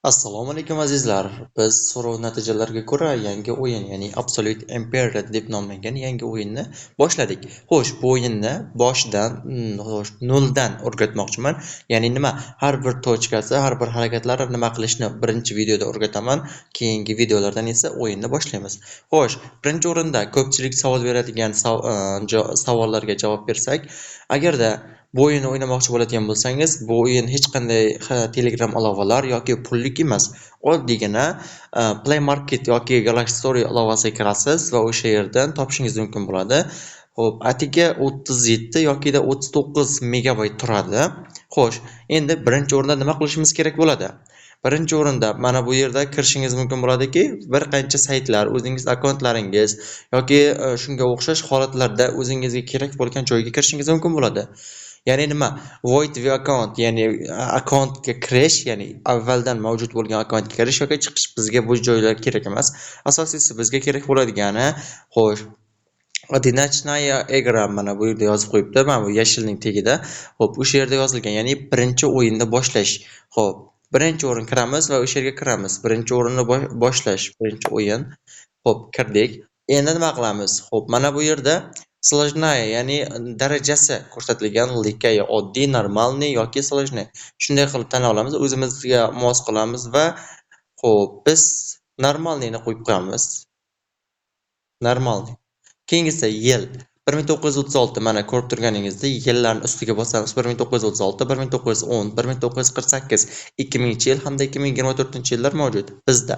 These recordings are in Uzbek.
Assalomu alaykum azizlar. Biz so'rov natijalariga ko'ra yangi o'yin, ya'ni Absolute Empire deb nomlangan yangi o'yinni boshladik. Xo'sh, bu o'yinni boshidan, noldan o'rgatmoqchiman. Ya'ni nima? Har bir tochkasi, har bir harakatlari nima qilishni birinchi videoda o'rgataman. Keyingi videolardan esa o'yinni boshlaymiz. Xo'sh, birinchi o'rinda ko'pchilik savol beradigan savollarga javob bersak, agarda bu o'yinni o'ynamoqchi bo'ladigan bo'lsangiz, bu o'yin hech qanday Telegram ilovalar yoki pullik emas. Oddiygina Play Market yoki Galaxy Store ilovasiga kirasiz va o'sha yerdan topishingiz mumkin bo'ladi. Xo'p, atigi 37 yokida 39 megabayt turadi. Xo'sh, endi birinchi o'rinda nima qilishimiz kerak bo'ladi? Birinchi o'rinda mana bu yerda kirishingiz mumkin bo'ladiki, bir qancha saytlar, o'zingiz akkauntlaringiz yoki shunga o'xshash holatlarda o'zingizga kerak bo'lgan joyga kirishingiz mumkin bo'ladi. Ya'ni nima? Void view account, ya'ni akkauntga kirish, ya'ni avvaldan mavjud bo'lgan akkauntga kirish yoki chiqish bizga bu joylar kerak emas. Asosiysi bizga kerak bo'ladigan, xo'sh, Одиночная игра mana bu yerda yozib qo'yibdi. Mana bu yashilning tagida. Xo'p, o'sha yerda yozilgan, ya'ni birinchi o'yinni boshlash. Xo'p, birinchi o'rin kiramiz va o'sha yerga kiramiz. Birinchi o'rinni boshlash, birinchi o'yin. Xo'p, kirdik. Endi nima qilamiz? Xo'p, mana bu yerda sложная, ya'ni darajasi ko'rsatilgan, likay, oddiy, normalniy yoki sложный. Shunday qilib tanlay olamiz. O'zimizga mos qilamiz va xo'p, biz normalniyni qo'yib qo'yamiz. Normalniy. Keyingisi yil 1936, mana ko'rib turganingizdek yillarning ustiga bosamiz. 1936, 1910, 1948, 2000-yil hamda 2024-yillar mavjud bizda.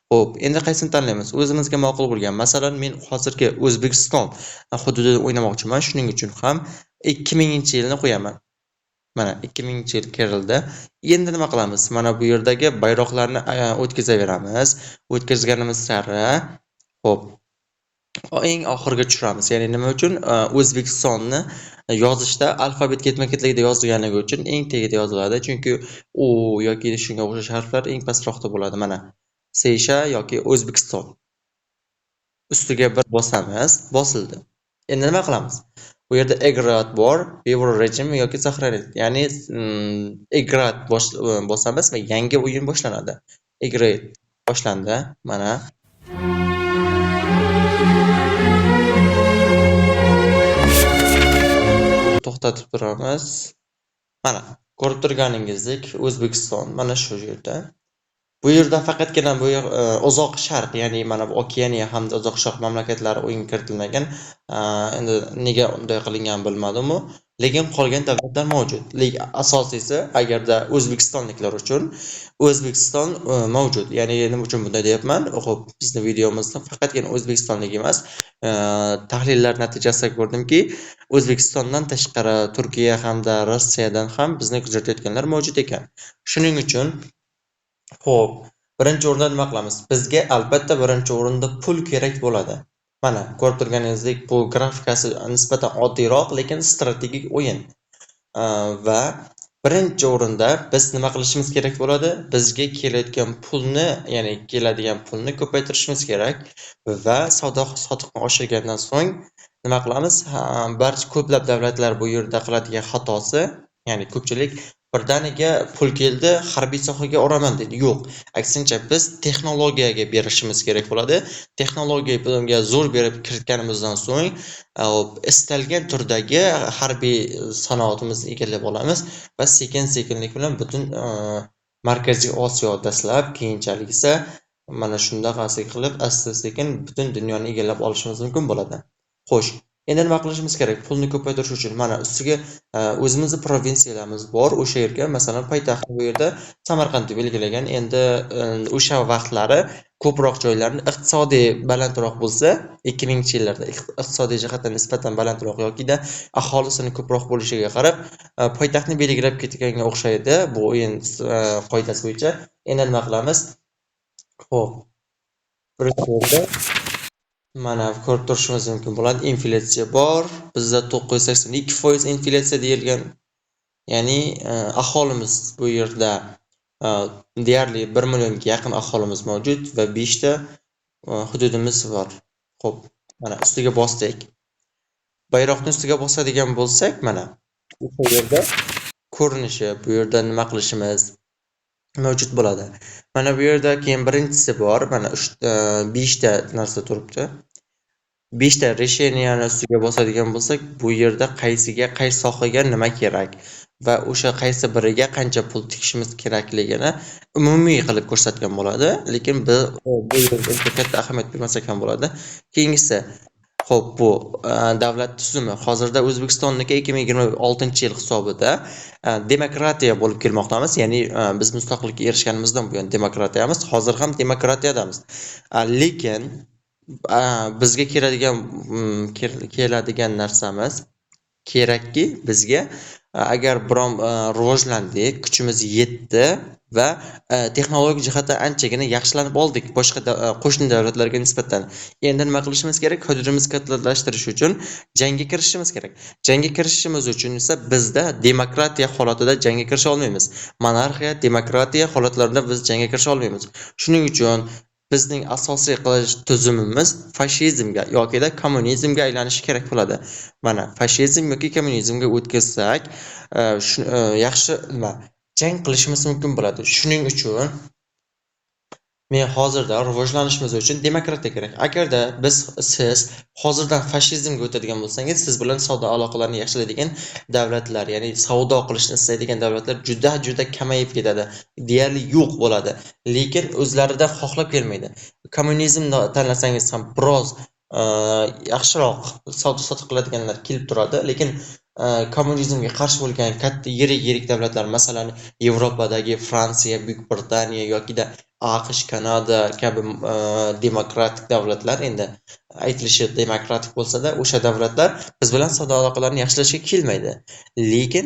Xo'p, endi qaysini tanlaymiz? O'zimizga ma'qul bo'lgan. Masalan, men hozirgi O'zbekiston hududida o'ynamoqchiman, shuning uchun ham 2000-yilni qo'yaman. Mana 2000-yil kirildi. Endi nima qilamiz? Mana bu yerdagi bayroqlarni o'tkazaveramiz. O'tkazganimiz sari, xo'p, eng oxirga tushiramiz. Ya'ni nima uchun? O'zbekistonni yozishda alfabet ketma-ketligida yozilganligi uchun eng tagida yoziladi. Chunki u yoki shunga o'xshash harflar eng pastroqda bo'ladi. Mana Seysha yoki O'zbekiston. Ustiga bir bosamiz, bosildi. Endi nima qilamiz? Bu yerda Egrat bor, Euro rejim yoki saqlanadi. Ya'ni Egrat bosamiz va yangi o'yin boshlanadi. Egrat boshlandi. Mana to'xtatib turamiz. Mana ko'rib turganingizdek O'zbekiston mana shu yerda. Bu yerda faqatgina bu uzoq sharq, ya'ni mana bu Okeaniya hamda uzoq sharq mamlakatlari o'yinga kiritilmagan. Endi nega unday qilingan bilmadim-u, lekin qolgan davlatlar mavjud. Lekin asosiysi agarda o'zbekistonliklar uchun O'zbekiston mavjud. Ya'ni nima uchun bunday deyapman? Xo'p, bizning videomizda faqatgina o'zbekistonlik emas, tahlillar natijasida ko'rdimki, O'zbekistondan tashqari Turkiya hamda Rossiyadan ham bizni kuzatayotganlar mavjud ekan. Shuning uchun xo'p, birinchi o'rinda nima qilamiz? Bizga albatta birinchi o'rinda pul kerak bo'ladi. Mana ko'rib turganingizdek, bu grafikasi nisbatan oddiyroq, lekin strategik o'yin. Va birinchi o'rinda biz nima qilishimiz kerak bo'ladi? Bizga kelayotgan pulni, ya'ni keladigan pulni ko'paytirishimiz kerak va sotiqni oshirgandan so'ng nima qilamiz? Barcha ko'plab davlatlar bu yerda qiladigan xatosi, ya'ni ko'pchilik birdaniga pul keldi, harbiy sohaga oraman dedi. Yo'q, aksincha biz texnologiyaga berishimiz kerak bo'ladi. Texnologiyaga zo'r berib kiritganimizdan so'ng istalgan turdagi harbiy sanoatimizni egallab olamiz va sekin-sekinlik bilan butun Markaziy Osiyo dastlab, keyinchalik esa mana shunday qilib asta-sekin butun dunyoni egallab olishimiz mumkin bo'ladi. Xo'sh, endi nima qilishimiz kerak? Pulni ko'paytirish uchun mana ustiga o'zimizning provinsiyalarimiz bor. O'sha yerga, masalan, poytaxt bu yerda Samarqandni belgilagan. Endi o'sha vaqtlari ko'proq joylarni iqtisodiy balandroq bo'lsa, 2000-yillarda iqtisodiy jihatdan nisbatan balandroq yokida aholisining ko'proq bo'lishiga qarab, poytaxtni belgilab ketganga o'xshaydi bu o'yin qoidasi bo'yicha. Endi nima qilamiz? Xo'p, birinchi o'rinda mana ko'rib turishimiz mumkin bo'ladi. Inflyatsiya bor. Bizda 982% inflyatsiya deyilgan. Ya'ni aholimiz bu yerda deyarli 1 millionga yaqin aholimiz mavjud va 5 ta hududimiz bor. Xo'p, mana ustiga bosdik. Bayroqni ustiga bosadigan bo'lsak, mana bu yerda ko'rinishi, bu yerda nima qilishimiz? mavjud bo'ladi. Mana bu yerda keyin birinchisi bor. Mana 5 ta narsa turibdi. 5 ta resheniyani ustiga bosadigan bo'lsak, bu yerda qaysi sohaga nima kerak va o'sha qaysi biriga qancha pul tikishimiz kerakligini umumiy qilib ko'rsatgan bo'ladi. Lekin biz bu yerga uncha katta ahamiyat bermasak ham bo'ladi. Keyingisi, xo'p, bu davlat tuzumi. Hozirda O'zbekistonniki 2026-yil hisobida demokratiya bo'lib kelmoqdamiz. Ya'ni biz mustaqillikka erishganimizdan buyon demokratiyamiz, hozir ham demokratiyadamiz. Lekin bizga keladigan narsamiz kerakki, bizga agar biron rivojlandik, kuchimiz yetdi va texnologik jihatdan anchagina yaxshilanib oldik boshqa qo'shni davlatlarga nisbatan. Endi nima qilishimiz kerak? Hududimizni kattalashtirish uchun jangga kirishimiz kerak. Jangga kirishimiz uchun esa bizda demokratiya holatida jangga kirisha olmaymiz. Monarxiya, demokratiya holatlarida biz jangga kirisha olmaymiz. Shuning uchun bizning asosiy qilish tuzumimiz fashizmga yoki kommunizmga aylanishi kerak bo'ladi. Mana fashizm yoki kommunizmga o'tkazsak, yaxshi nima jang qilishimiz mumkin bo'ladi. Shuning uchun men hozirda rivojlanishimiz uchun demokratiya kerak. Agarda siz hozirdan fashizmga o'tadigan bo'lsangiz, siz bilan savdo aloqalarini yaxshilaydigan davlatlar, ya'ni savdo qilishni istaydigan davlatlar juda kamayib ketadi. Deyarli yo'q bo'ladi. Lekin o'zlaridan xohlab kelmaydi. Kommunizmni tanlasangiz ham biroz yaxshiroq savdo-sotiq qiladiganlar kelib turadi, lekin kommunizmga qarshi bo'lgan katta yirik davlatlar, masalan, Yevropadagi Fransiya, Buyuk Britaniya yoki AQSh, Kanada kabi demokratik davlatlar, endi aytilishi demokratik bo'lsa-da, o'sha davlatlar biz bilan savdo aloqalarini yaxshilashga kelmaydi. Lekin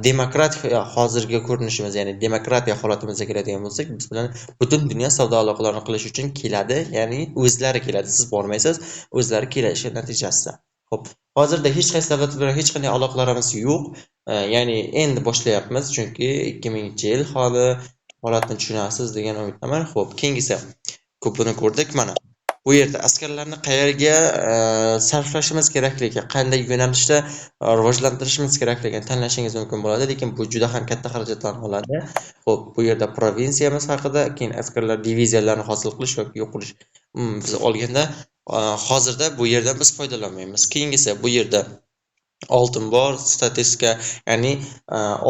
demokratiya hozirgi ko'rinishimiz, ya'ni demokratiya holatimizga keladigan bo'lsak, biz bilan butun dunyo savdo aloqalarini qilish uchun keladi, ya'ni o'zlari keladi. Siz bormaysiz, o'zlari kelishi natijasida. Xo'p, hozirda hech qaysi davlat bilan hech qanday aloqalarimiz yo'q. Ya'ni endi boshlayapmiz, chunki 2000-yil hali holatni tushunasiz degan umiddaman. Xo'p, keyingisi ko'pini ko'rdik. Mana bu yerda askarlarni qayerga sarflashimiz kerakligi, qanday yo'nalishda rivojlantirishimiz kerakligini tanlashingiz mumkin bo'ladi, lekin bu juda ham katta xarajatlarni oladi. Xo'p, bu yerda provinsiyamiz haqida, keyin askarlar diviziyalarni hosil qilish yoki yo'q qilish biz olganda hozirda bu yerdan biz foydalanmaymiz. Keyingisi, bu yerda oltin bor, statistika, ya'ni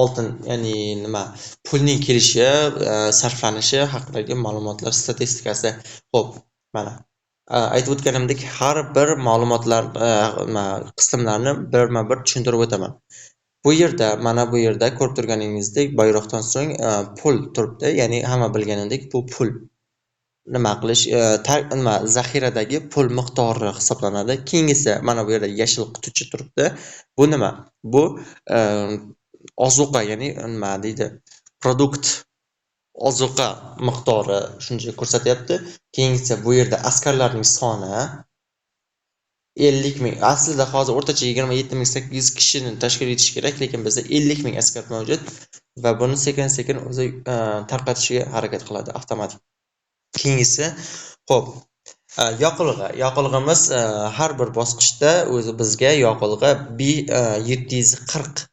oltin, ya'ni nima, pulning kelishi, sarflanishi haqidagi ma'lumotlar statistikasi. Xo'p, mana aytib o'tganimdek, har bir ma'lumotlar qismlarni birma-bir tushuntirib o'taman. Bu yerda, mana bu yerda ko'rib turganingizdek, bayroqdan so'ng pul turibdi, ya'ni hamma bilganidek bu pul. Nima qilish, zaxiradagi pul miqdori hisoblanadi. Keyingisi, mana bu yerda yashil quticha turibdi. Bu nima? Bu ozuqa, ya'ni nima deydi? Produkt, ozuqa miqdori shuncha ko'rsatyapti. Keyingisi, bu yerda askarlarning soni 50 ming. Aslida hozir o'rtacha 27.800 kishini tashkil etish kerak, lekin bizda 50 ming askar mavjud va buni sekin-sekin o'zi tarqatishga harakat qiladi avtomatik. Keyingisi, xo'p, yoqilg'imiz har bir bosqichda o'zi bizga yoqilg'i 740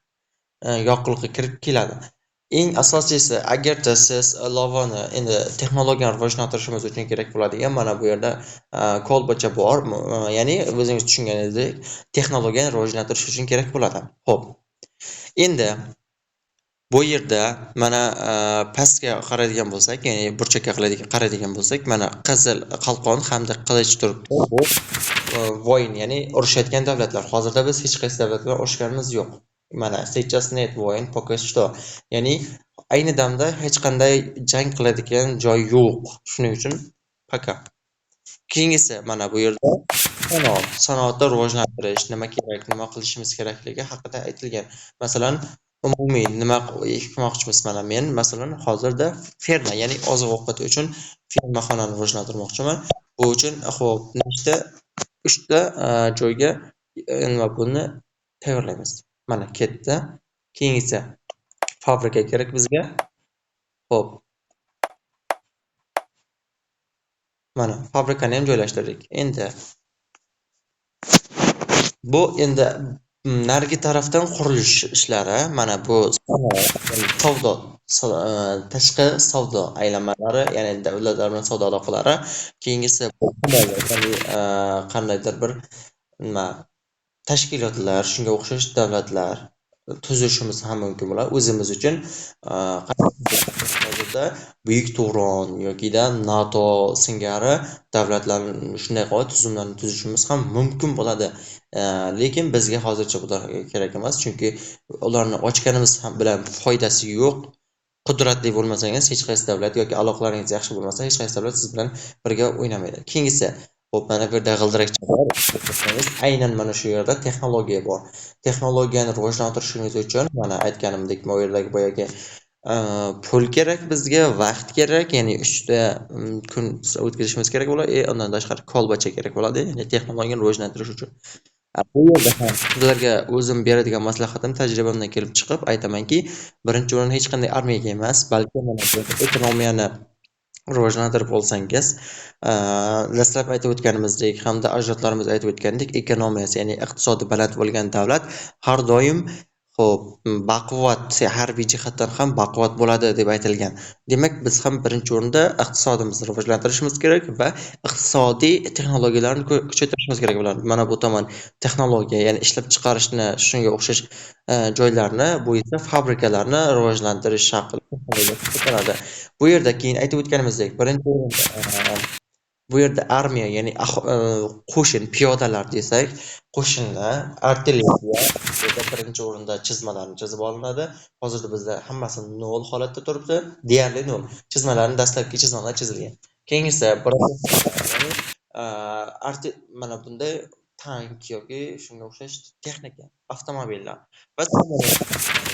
yoqilg'i kirib keladi. Eng asosiysi, agarda siz ilovani endi texnologiyani rivojlantirishimiz uchun kerak bo'ladigan, mana bu yerda kolbacha bor, ya'ni o'zingiz tushunganingizdek, texnologiyani rivojlantirish uchun kerak bo'ladi. Xo'p, endi bu yerda mana pastga qaraydigan bo'lsak, ya'ni burchakka qaraydigan bo'lsak, mana qizil qalqon hamda qilich turibdi. Bu voyn, ya'ni urushayotgan davlatlar. Hozirda biz hech qaysi davlat bilan urushganimiz yo'q. Mana сейчас нет войн, пока что. Ya'ni ayni damda hech qanday jang qiladigan joy yo'q. Shuning uchun пока. Keyingisi, mana bu yerda sanoatni rivojlantirish, nima kerak, nima qilishimiz kerakligi haqida aytilgan. Masalan, umumiy nima qilmoqchimiz? Mana men masalan hozirda ferma, ya'ni oziq-ovqat uchun fermaxonani rivojlantirmoqchiman. Bu uchun xo'p, nechta 3 ta joyga nima buni tayyorlaymiz. Mana ketdi. Keyingisi fabrika kerak bizga. Xo'p. Mana fabrikani ham joylashtirdik. Endi bu narigi tarafdan qurilish ishlari, mana bu tashqi savdo aylanmalari, ya'ni davlatlar bilan savdo aloqalari, keyingisi ya'ni qandaydir bir nima tashkilotlar, shunga o'xshash davlatlar tuzishimiz ham mumkin bo'ladi. O'zimiz uchun hozirda Buyuk Turon yokida NATO singari davlatlarni shunday qilib tuzumlarni tuzishimiz ham mumkin bo'ladi. Lekin bizga hozircha bular kerak emas, chunki ularni ochganimiz ham bilan foydasi yo'q. Qudratli bo'lmasangiz, hech qaysi davlat yoki aloqalaringiz yaxshi bo'lmasa, hech qaysi davlat siz bilan birga o'ynamaydi. Keyingisi, hop, mana bu yerda g'ildirakcha bor. Aynan mana shu yerda texnologiya bor. Texnologiyani rivojlantirishimiz uchun mana aytganimdek, bu yerdagi boyagi pul kerak bizga, vaqt kerak, ya'ni 3 ta kun o'tkazishimiz kerak bo'ladi. Undan tashqari kolbacha kerak bo'ladi, ya'ni texnologiyani rivojlantirish uchun. Bu yerda ham sizlarga o'zim beradigan maslahatim tajribamdan kelib chiqib aytamanki, birinchi o'rin hech qanday armiyaga emas, balki mana bu ekonomiyani rivojlantirib olsangiz, dastlab aytib o'tganimizdek hamda ajdodlarimiz aytib o'tgandek, ekonomiyasi, ya'ni iqtisodi baland bo'lgan davlat har doim baquvvat, harbiy jihatdan ham baquvvat bo'ladi deb aytilgan. Demak, biz ham birinchi o'rinda iqtisodimizni rivojlantirishimiz kerak va iqtisodiy texnologiyalarni kuchaytirishimiz kerak bo'ladi. Mana bu tomon texnologiya, ya'ni ishlab chiqarishni, shunga o'xshash joylarni, bu esa fabrikalarni rivojlantirish haqida. Bu yerda keyin aytib o'tganimizdek, birinchi o'rinda bu yerda armiya, ya'ni qo'shin, piyodalar desak, qo'shinlar, artilleriya birinchi o'rinda chizmalarni chizib olinadi. Hozirda bizda hammasi 0 holatda turibdi, deyarli 0. Chizmalarni dastlabki chizmalar chizilgan. Keyingisi mana bunday tank yoki shunga o'xshash texnika, avtomobillar va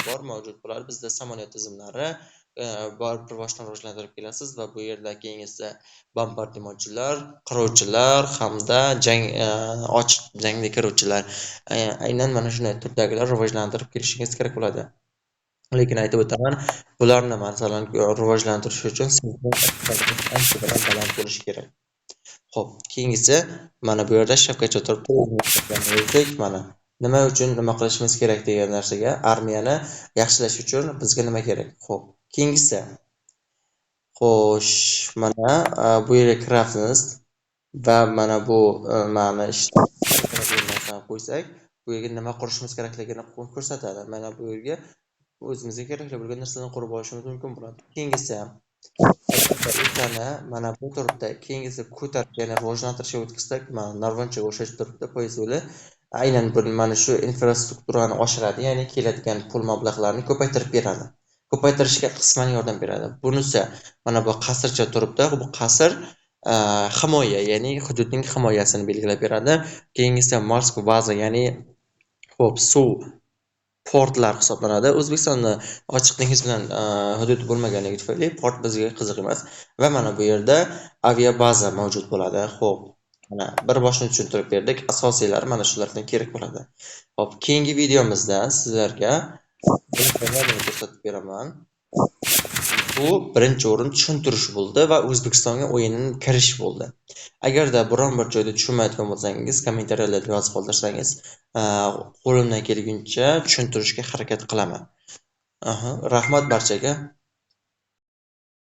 bor mavjud bo'ladi. Bizda samolyot tizimlari bor, bir boshdan rivojlantirib kelasiz va bu yerda keyingisi bombardimonchilar, qiruvchilar hamda ochiq jangga kiruvchilar, aynan mana shunday turdagilar rivojlantirib kelishingiz kerak bo'ladi. Lekin aytib o'taman, bularni masalan rivojlantirish uchun sizning baland bo'lishi kerak. Xo'p, keyingisi mana bu yerda shafqatcha turibdi. Mana nima uchun nima qilishimiz kerak degan narsaga, armiyani yaxshilash uchun bizga nima kerak? Xo'p, keyingisi. Xo'sh, mana bu yerga kiramiz va mana bu mana qo'ysak, bu yerga nima qurishimiz kerakligini ko'rsatadi. Mana bu yerga o'zimizga kerakli bo'lgan narsalarni qurib olishimiz mumkin bo'ladi. Keyingisi mana bu turibdi. Keyingisi ko'tarib, ya'ni rivojlantirishga o'tkazsak, mana narvonchaga o'xshash turibdi, poyezd yo'li. Aynan mana shu infrastrukturani oshiradi, ya'ni keladigan pul mablag'larini ko'paytirib beradi. Ko'paytirishga qisman yordam beradi. Bunisi mana bu qasrcha turibdi. Bu qasr himoya, ya'ni hududning himoyasini belgilab beradi. Keyingisi morskiy baza, ya'ni suv portlar hisoblanadi. O'zbekistonda ochiq dengiz bilan hudud bo'lmaganligi tufayli port bizga qiziq emas va mana bu yerda aviabaza mavjud bo'ladi. Xo'p, mana bir boshni tushuntirib berdik. Asosiylari mana shulardan kerak bo'ladi. Xo'p, keyingi videomizda sizlarga ko'rsatib beraman. Bu birinchi o'rin tushuntirish bo'ldi va O'zbekistonga o'yinning kirish bo'ldi. Agarda biron bir joyda tushunmayotgan bo'lsangiz, kommentariyalarda yozib qoldirsangiz, qo'limdan kelguncha tushuntirishga harakat qilaman. Rahmat barchaga.